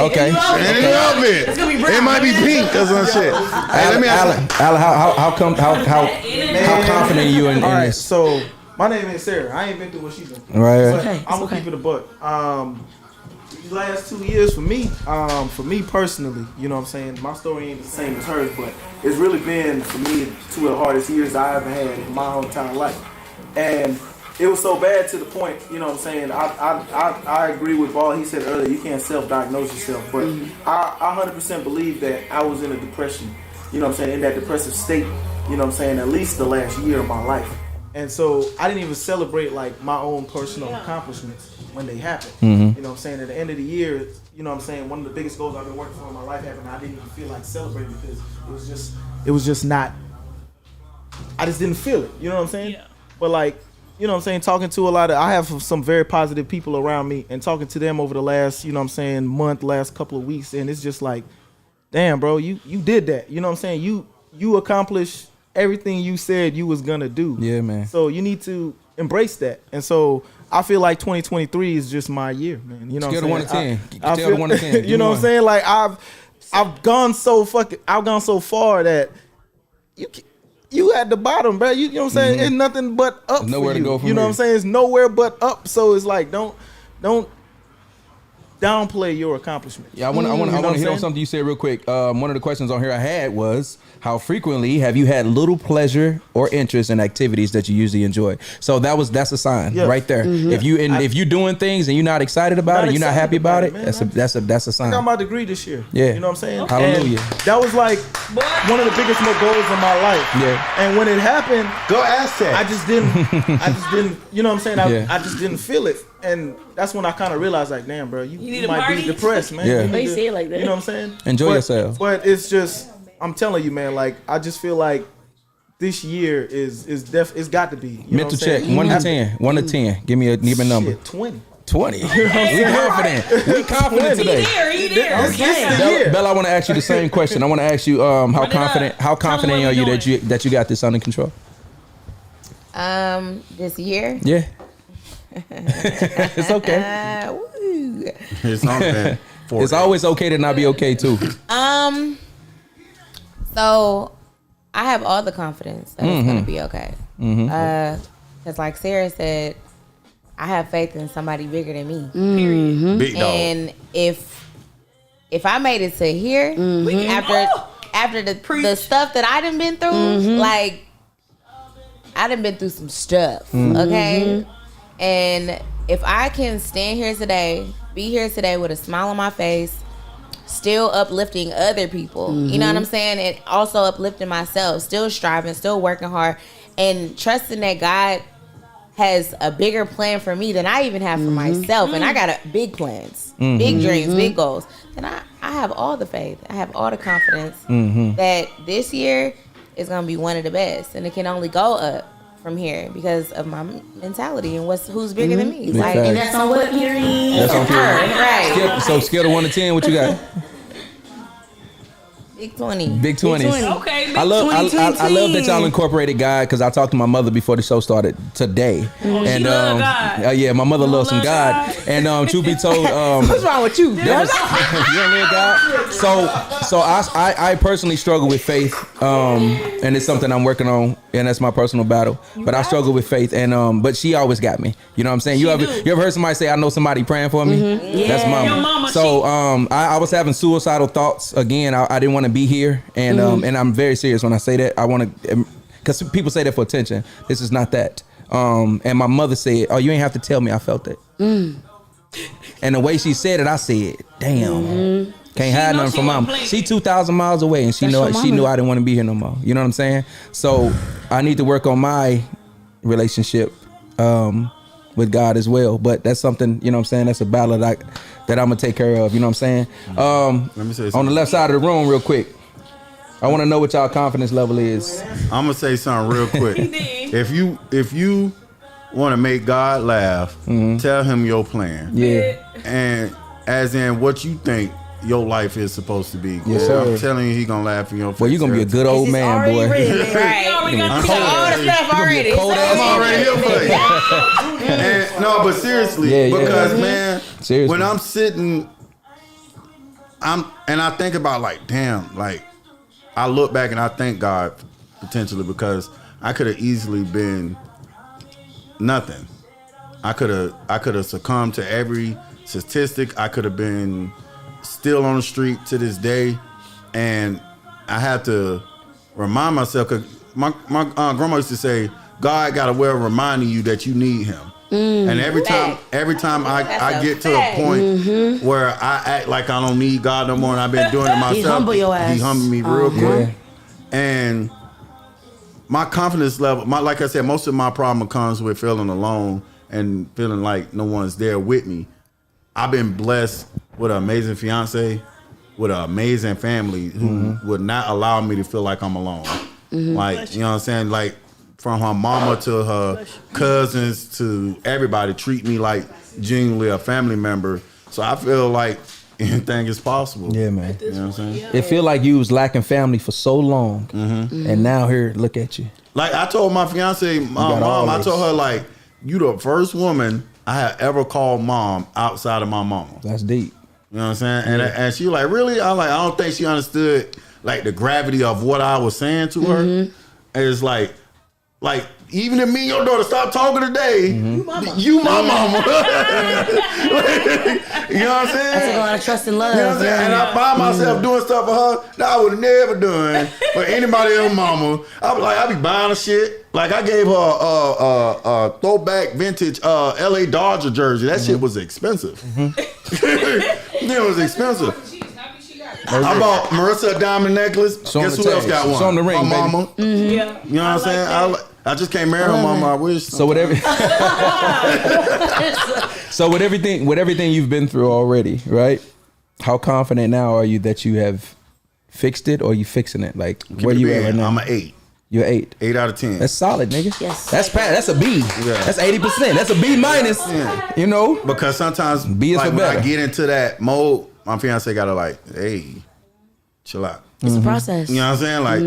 Okay. And in the outfit. It's gonna be brown. It might be pink or some shit. Hey, let me ask Alan, how confident are you in All right, this? so my name is Sarah. I ain't been through what she's been through. Right. But Okay, I'm gonna keep it a buck. These last 2 years for me personally, you know what I'm saying, my story ain't the same as hers, but it's really been, for me, 2 of the hardest years I ever had in my whole entire life. And it was so bad to the point, you know what I'm saying, I agree with Ball. He said earlier, you can't self-diagnose yourself, but I 100% believe that I was in a depression, you know what I'm saying, in that depressive state, you know what I'm saying, at least the last year of my life. And so I didn't even celebrate like my own personal accomplishments when they happened. You know what I'm saying? At the end of the year, you know what I'm saying, one of the biggest goals I've been working for in my life happened. I didn't even feel like celebrating because it was just not, I just didn't feel it. You know what I'm saying? Yeah. But like, you know what I'm saying, talking to I have some very positive people around me, and talking to them over the last, you know what I'm saying, month, last couple of weeks, and it's just like, damn, bro, you did that. You know what I'm saying? You accomplished everything you said you was gonna do. Yeah, man. So you need to embrace that. And so I feel like 2023 is just my year, man. You know Scale what of I'm 1 saying? to 10. Scale of 1 to 10. You know what I'm saying? Like I've gone so far that you at the bottom, bro. You know what I'm saying? It's nothing but up. Nowhere for you. to go from You know here. what I'm saying? It's nowhere but up. So it's like don't downplay your accomplishments. Yeah, I want to what I'm hit on saying? something you said real quick. One of the questions on here I had was, how frequently have you had little pleasure or interest in activities that you usually enjoy? So that's a sign right there. If you're doing things and you're not excited about it, you're not happy about it, man. that's a sign. I got my degree this year. Yeah. You know what I'm saying? Okay. Hallelujah. And that was like one of the biggest goals in my life. Yeah. And when it happened, Go ask that. I just didn't, you know what I'm saying? I just didn't feel it. And that's when I kind of realized, like, damn, bro, you need a might party? be depressed, man. Yeah. You They need to- say it like that. You know what I'm saying? Enjoy yourself. But it's just, I'm telling you, man, like, I just feel like this year it's got to be. You know Mental what I'm check, saying? 1 to 10. 1 to 10. Give me a number. Shit, 20. 20. We confident. We confident He today. there. This is the year. Bella, I want to ask you the same question. I want to ask you how confident Tell them are what you we that you got this under control? This year. Yeah. It's okay. Woo. It's not bad. It's always okay to not be okay too. So I have all the confidence that it's gonna be okay. Because like Sarah said, I have faith in somebody bigger than me. Big dog. And if I made it to here after the stuff that I done been through, like I done been through some stuff. Okay. And if I can stand here today, be here today with a smile on my face, still uplifting other people, you know what I'm saying? And also uplifting myself, still striving, still working hard, and trusting that God has a bigger plan for me than I even have for myself. And I got big plans, big dreams, big goals. And I have all the faith. I have all the confidence that this year is going to be one of the best. And it can only go up from here because of my mentality and who's bigger than me. Like, fact. and that's on what period? That's on period. Right. So scale of 1 to 10, what you got? Big 20. Big 20s. Okay, I love that y'all incorporated God because I talked to my mother before the show started today. And she love God. yeah, my mother loves some love God. God. And truth be told, What's wrong with you? that was, you know God. So I personally struggle with faith, and it's something I'm working on, and that's my personal battle. But I struggle with faith, and but she always got me. You know what I'm saying? You ever heard somebody say, "I know somebody praying for me"? That's mama. Your mama, So I was having suicidal thoughts again. I didn't want to be here, and I'm very serious when I say that. I want to, because people say that for attention. This is not that. And my mother said, "Oh, you ain't have to tell me. I felt it." And the way she said it, I said, "Damn, can't hide know nothing she from mama." wasn't She 2,000 miles away, and she knew I didn't want to be here no more. You know what I'm saying? So I need to work on my relationship with God as well. But that's something, you know what I'm saying? That's a battle that I'm gonna take care of. You know what I'm saying? Let me say On the something. left side of the room, real quick. I want to know what y'all confidence level is. I'm gonna say something real quick. did. If you want to make God laugh, tell him your plan. Yeah. And as in what you think your life is supposed to be. Yes, sir. I'm telling you, he gonna laugh in your face. Boy, you gonna be a good old man, boy. Right. already got We got all the stuff already. cold ass I'm already here for you. And, no, but seriously, Yeah. because man, Seriously. when I'm sitting, and I think about like, damn, like I look back and I thank God potentially because I could have easily been nothing. I could have succumbed to every statistic. I could have been still on the street to this day, and I had to remind myself because my grandma used to say, God got a way of reminding you that you need him. And every time I get to a point where I act like I don't need God no more, and I've been doing it myself, He humble your ass. He humbled me real quick. Yeah. And my confidence level, like I said, most of my problem comes with feeling alone and feeling like no one's there with me. I've been blessed with an amazing fiance, with an amazing family who would not allow me to feel like I'm alone. Like, you know what I'm saying? Like, from her mama to her cousins to everybody treat me like genuinely a family member. So I feel like anything is possible. Yeah, man. You know what I'm saying? It feel like you was lacking family for so long, and now here, look at you. Like I told my fiance, got mom, all I this. told her like, you the first woman I have ever called mom outside of my mama. That's deep. You know what I'm saying? And she was like, really? I'm like, I don't think she understood like the gravity of what I was saying to her. It's like, Like, even if me and your daughter stop talking today, you my mama. You know what I'm saying? That's a lot of trust and love. You know what I'm saying? And I find myself doing stuff for her that I would have never done for anybody else's mama. I be buying her shit. Like, I gave her a throwback vintage LA Dodger jersey. That shit was expensive. It was expensive. I bought Marissa a diamond necklace. Guess who else got one? Show 'em the ring, my mama. Yeah. You know what I'm saying? I just can't marry her mama. I wish. So with everything you've been through already, right? How confident now are you that you have fixed it, or you fixing it? Like, where you at right now? I'm an 8. You're 8. 8 out of 10. That's solid, nigga. Yes. That's a B. Yeah. That's 80%. That's a B minus. Yeah. You know, Because sometimes B is like, for when better. I get into that mode, my fiance gotta like, hey, chill out. It's a process. You know what I'm saying? Like,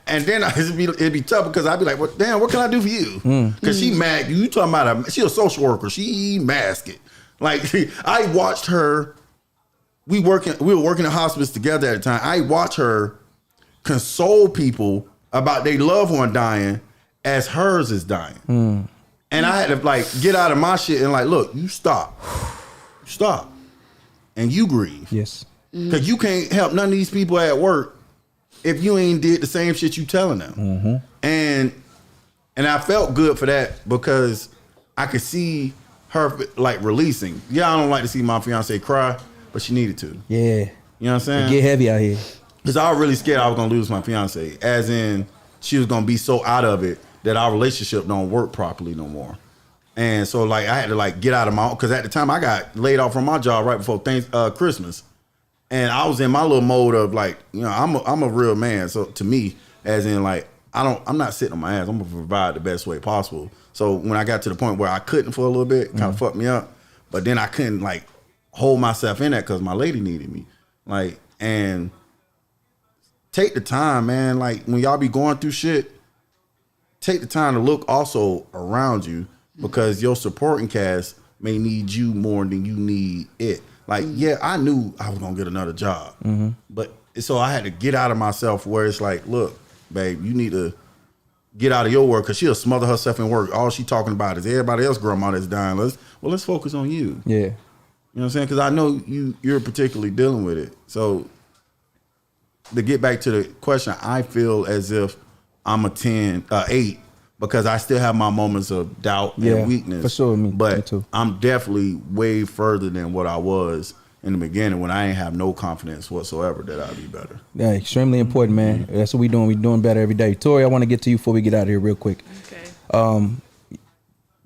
and then it'd be tough because I'd be like, well, damn, what can I do for you? Because she mad. You talking about she a social worker. She mask it. Like, I watched her. We were working in hospice together at the time. I watched her console people about their loved one dying as hers is dying. And I had to like get out of my shit and like, look, you stop, and you grieve. yes. Because you can't help none of these people at work if you ain't did the same shit you telling them. And I felt good for that because I could see her like releasing. Yeah, I don't like to see my fiance cry, but she needed to. Yeah. You know what I'm saying? Get heavy out here. Because I was really scared I was gonna lose my fiance, as in she was gonna be so out of it that our relationship don't work properly no more. And so like I had to like get out of my, because at the time I got laid off from my job right before Christmas. And I was in my little mode of like, you know, I'm a real man. So to me, as in like, I'm not sitting on my ass. I'm gonna provide the best way possible. So when I got to the point where I couldn't for a little bit, kind of fucked me up. But then I couldn't like hold myself in that because my lady needed me. Like, and take the time, man. Like when y'all be going through shit, take the time to look also around you, because your supporting cast may need you more than you need it. Like, yeah, I knew I was gonna get another job, but so I had to get out of myself where it's like, look, babe, you need to get out of your work, because she'll smother herself in work. All she talking about is everybody else grandma that's dying. Let's focus on you. Yeah. You know what I'm saying? Because I know you're particularly dealing with it. So to get back to the question, I feel as if I'm a 8, because I still have my moments of doubt and weakness. For sure, me too. I'm definitely way further than what I was in the beginning, when I ain't have no confidence whatsoever that I'd be better. Yeah, extremely important, man. That's what we doing. We doing better every day. Tori, I want to get to you before we get out of here real quick. Okay.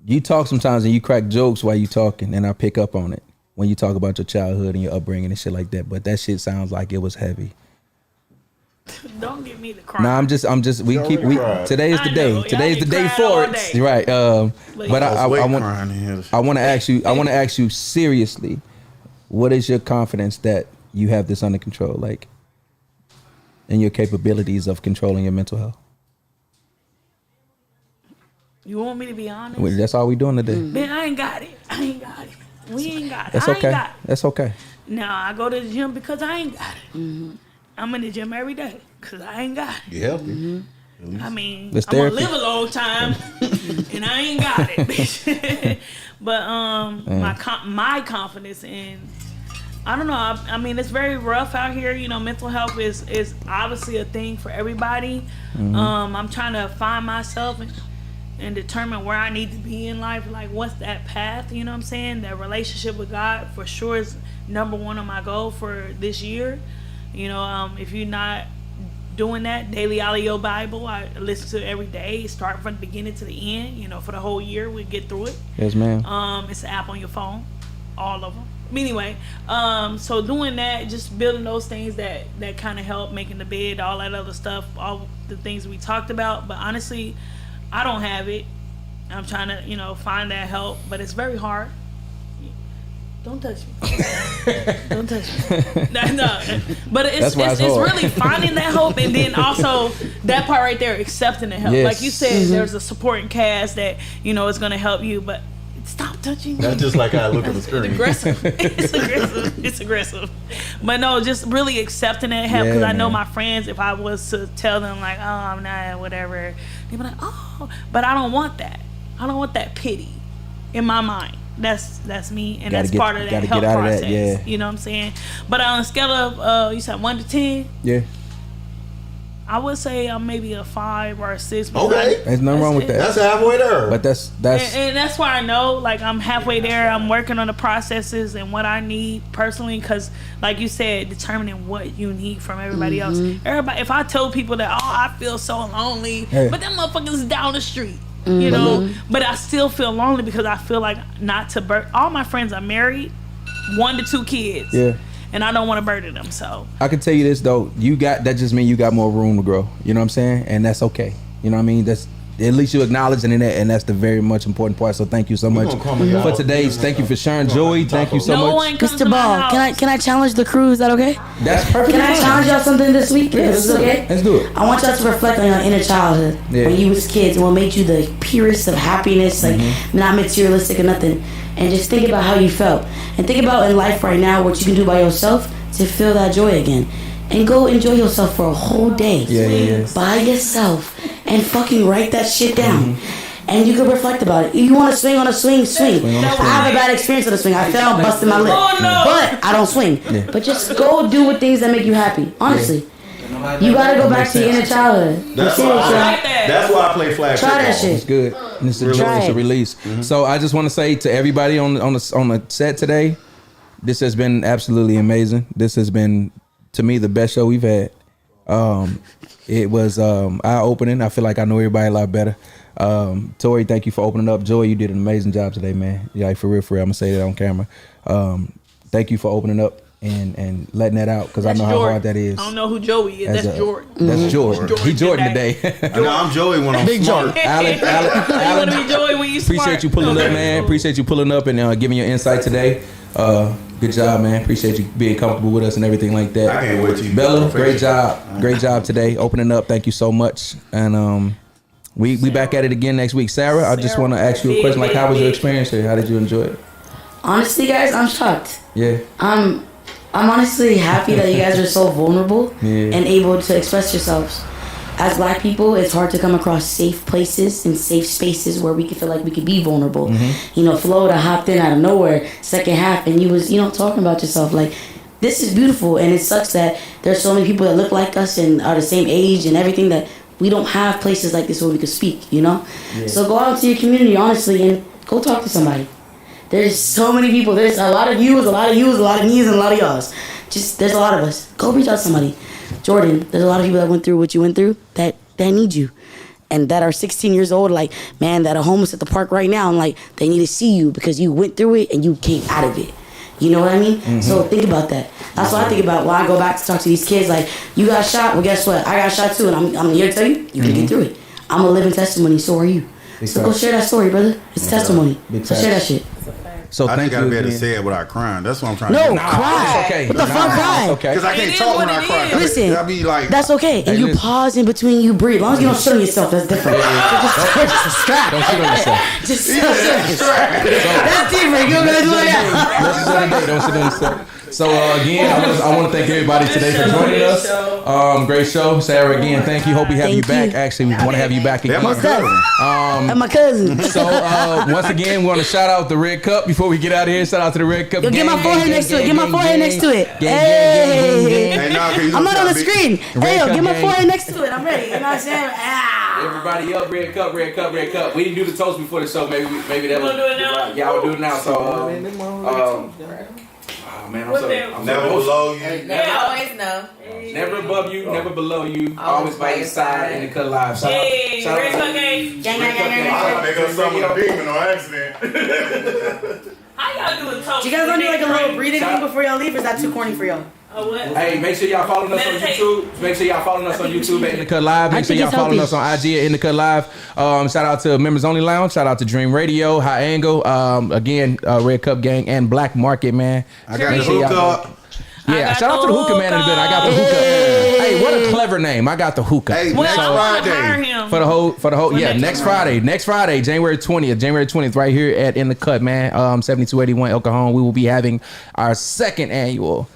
You talk sometimes and you crack jokes while you talking, and I pick up on it when you talk about your childhood and your upbringing and shit like that. But that shit sounds like it was heavy. Don't get me to cry. Nah, I'm just. We keep. Today is the I day. know. Today's the Y'all day cried for all it. day. Right. But I want. crying in here. I want to ask you. I want to ask you seriously. What is your confidence that you have this under control, like, and your capabilities of controlling your mental health? You want me to be honest? Well, that's all we doing today. Man, I ain't got it. We ain't got it. That's I ain't okay. got it. That's okay. Now I go to the gym because I ain't got it. I'm in the gym every day because I ain't got it. You healthy? I mean, That's I'm gonna therapy. live a long time, and I ain't got it. But my confidence in, I don't know. I mean, it's very rough out here. You know, mental health is obviously a thing for everybody. I'm trying to find myself and determine where I need to be in life. Like, what's that path? You know what I'm saying? That relationship with God for sure is number one on my goal for this year. You know, if you're not doing that, daily out of your Bible, I listen to it every day, start from the beginning to the end. You know, for the whole year, we get through it. Yes, ma'am. It's an app on your phone, all of them. Anyway, so doing that, just building those things that kind of help, making the bed, all that other stuff, all the things we talked about. But honestly, I don't have it. I'm trying to, you know, find that help, but it's very hard. Don't touch me. Don't touch me. No. But it's hard. really finding that hope, and then also that part right there, accepting the help. Yes. Like you said, there's a supporting cast that, you know, is going to help you, but stop touching me. That's just like I look at the screen. It's aggressive. But no, just really accepting that help, because I know my friends, if I was to tell them like, oh, I'm not, whatever, they'd be like, oh, but I don't want that. I don't want that pity in my mind. That's me, and that's part of that help process. You know what I'm saying? But on a scale of you said 1 to 10, I would say I'm maybe a 5 or a 6. Okay, there's nothing wrong with that. That's halfway there. But that's and that's why I know, like, I'm halfway there. I'm working on the processes and what I need personally, because, like you said, determining what you need from everybody else. Everybody, if I told people that, oh, I feel so lonely, but them motherfuckers down the street. You know, but I still feel lonely because I feel like not to burden. All my friends are married, 1 to 2 kids. Yeah. And I don't want to burden them. So I can tell you this though, that just means you got more room to grow. You know what I'm saying? And that's okay. You know what I mean? That's at least you acknowledging in that, and that's the very much important part. So thank you so much for today's. Thank you for sharing, Joey. Thank you so much, Mr. Ball. Can I challenge the crew? Is that okay? That's perfect. Can I challenge y'all something this week? Yeah, Is this okay? Let's do it. I want y'all to reflect on your inner childhood when you was kids, and what made you the purest of happiness, like not materialistic or nothing, and just think about how you felt, and think about in life right now what you can do by yourself to feel that joy again. And go enjoy yourself for a whole day by yourself and fucking write that shit down. And you can reflect about it. You want to swing on a swing. I have a bad experience on a swing. I fell, busted my lip. But I don't swing. But just go do what things that make you happy. Honestly. You gotta go back to your inner childhood. That's why I play flag football. Try that shit. It's good. And it's a joy, it's a release. So I just want to say to everybody on the set today, this has been absolutely amazing. This has been, to me, the best show we've had. It was eye-opening. I feel like I know everybody a lot better. Tori, thank you for opening up. Joey, you did an amazing job today, man. Yeah, for real. I'm gonna say that on camera. Thank you for opening up and letting that out, because I know how hard that is. I don't know who Joey is. That's Jordan. That's Jordan. He Jordan today. No, I'm Joey when I'm Big smart. Alan, you want to be Joey when you smart. Appreciate you pulling up, man. Appreciate you pulling up and giving your insight today. Good job, man. Appreciate you being comfortable with us and everything like that. I can't wait to you. Bella, great job today, opening up. Thank you so much. And we back at it again next week. Sarah, I just want to ask you a question. Like, how was your experience here? How did you enjoy it? Honestly, guys, I'm shocked. Yeah. I'm honestly happy that you guys are so vulnerable and able to express yourselves. As Black people, it's hard to come across safe places and safe spaces where we can feel like we could be vulnerable. You know, Florida hopped in out of nowhere, second half, and you was, talking about yourself. Like, this is beautiful, and it sucks that there's so many people that look like us and are the same age and everything, that we don't have places like this where we could speak, So go out to your community, honestly, and go talk to somebody. There's so many people. There's a lot of yous, a lot of me's, and a lot of y'all's. There's a lot of us. Go reach out to somebody. Jordan, there's a lot of people that went through what you went through that need you, and that are 16 years old, like, man, that are homeless at the park right now, and like, they need to see you because you went through it and you came out of it. You know what I mean? So think about that. That's what I think about when I go back to talk to these kids. Like, you got shot, well, guess what? I got shot too, and I'm here to tell you, can get through it. I'm a living testimony, so are you. So go share that story, brother. It's testimony. So share that shit. So I thank think I you better again. say it without crying. That's what I'm trying to do. No, cry. It's okay. What the fuck, cry? Okay. Because I can't talk when I cry. Listen, I be like, that's okay. And you listen. pause in between, you breathe. As long as you don't shit on yourself, that's different. Just a strap. Don't shoot on yourself. Just that's different. You're gonna do that. Let's do it. Don't sit on yourself. So again, I want to thank everybody today for joining us. Great show, Sarah. Again, thank you. Hope we have you back. Actually, we want to have you back again. What's that? And my cousin. So once again, we want to shout out the Red Cup before we get out of here. Shout out to the Red Cup. Yo, get my forehead next to it. Get my forehead next to it. Hey, nah, I'm not on the screen. Hey, yo, Cup get my gang. forehead next to it. I'm ready. You know what I'm saying? Everybody up, Red Cup, Red Cup, Red Cup. We didn't do the toast before the show. Maybe that was. do it now? Yeah, I will do it now. So, oh man, I'm never below you. always know. Never above you, never below you. Always by your side in the cut live. Shout Hey, out Red to- Cup gang. I make up some of the demon on accident. How y'all doing toast? You guys want to do like a little breathing thing before y'all leave, or is that too corny for y'all? Oh, what? Hey, make sure y'all following us on Meditate. YouTube. Make sure y'all following us on YouTube at In the Cut Live. Make sure y'all following us on IG at In the Cut Live. Shout out to Members Only Lounge. Shout out to Dream Radio, High Angle. Again, Red Cup Gang and Black Market, man. I got the hook up. Yeah, shout out to the hookah man in the building. I got the hookah. Hey, what a clever name. I got the hookah. Hey, Well, next I want to hire Friday. him. For the whole, yeah, next next Friday, January 20th, right here at In the Cut, man, 7281 El Cajon. We will be having our second annual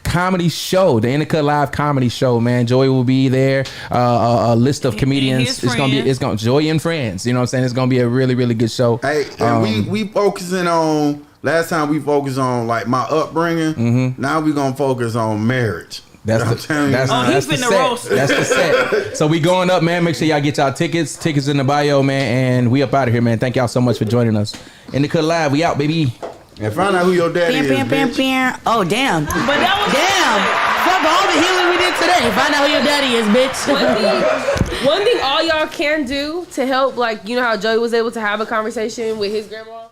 comedy show, the In the Cut Live comedy show, man. Joey will be there. A list of comedians. his It's gonna Joey and friends. You know what I'm saying? It's gonna be a really, really good show. Hey, and we focusing on. Last time we focused on like my upbringing. Now we gonna focus on marriage. That's I'm telling you. he's the finna set. roast. That's the set. So we going up, man. Make sure y'all get y'all tickets. Tickets in the bio, man. And we up out of here, man. Thank y'all so much for joining us. In the Cut Live, we out, baby. And find out who your daddy is, bitch. Oh, damn. But that was Damn. Fuck all the healing we did today. Find out who your daddy is, bitch. One thing all y'all can do to help, like, you know how Joey was able to have a conversation with his grandma?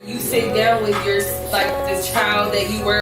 You sit down with your, like, the child that you were